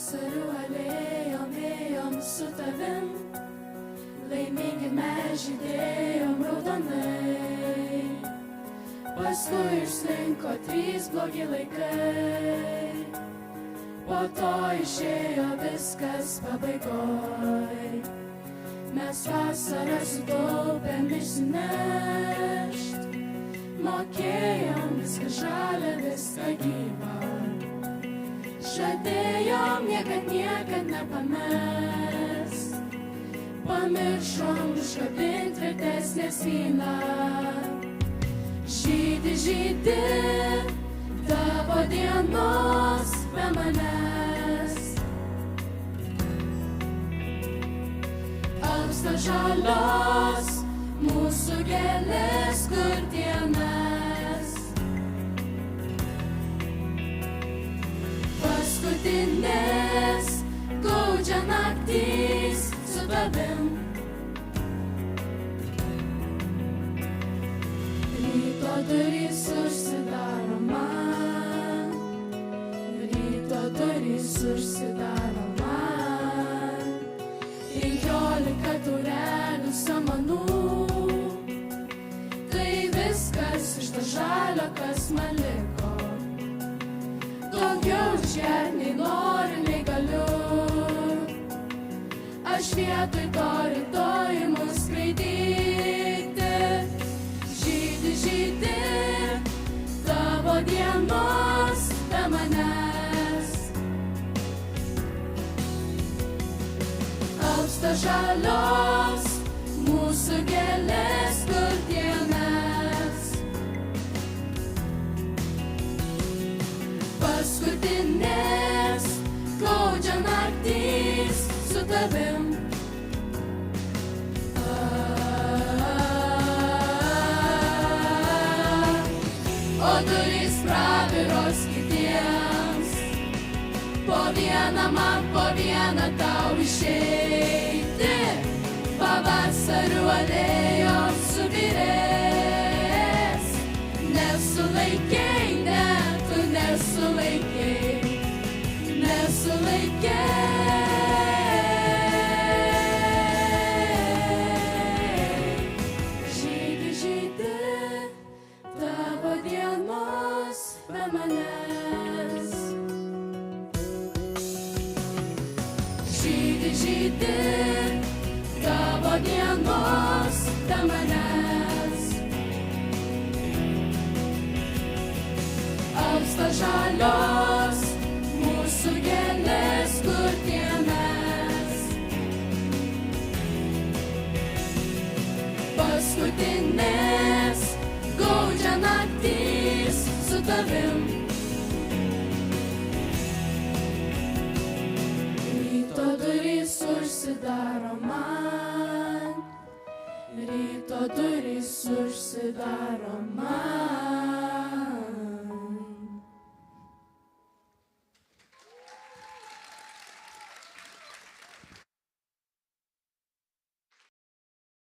Pavasarių alėjom ėjom su tavim, laimingi mes žydėjom raudonai. Paskui išslinko 3 blogi laikai, po to išėjo viskas pabaigoj. Mes vasarą sutaupėm išsinešt, mokėjom viską žalia, viską gyvą. Žadėjom niekad nepamest, pamiršom užkabint tvirtesnę sieną. Žydi, tavo dienos be manęs. Alpsta žalios mūsų gėlės kur dienas. Paskutinės gaudžia naktys su tavim. Ryto durys užsidaro man, ryto durys užsidaro man. 15 taurelių samanų, tai viskas iš to žalio, kas man liko. Daugiau išgert nei noriu, nei galiu. Aš vietoj to rytoj imu skraidyti. Žydi, tavo dienos be manęs. Alpsta žalios mūsų gėlės kur dienas. Paskutinės gaudžia naktys su tavim. O durys praviros kitiems, po vieną man, po vieną tau išeiti. Pavasarių alėjom subyrės. Nesulaikei, ne, tu nesulaikei, Žydi, tavo dienos be manęs. Žydi, tavo dienos be manęs. Alpsta žalios mūsų gėlės kur dienas. Paskutinės gaudžia naktys su tavim. Ryto durys užsidaro man, ryto durys užsidaro man.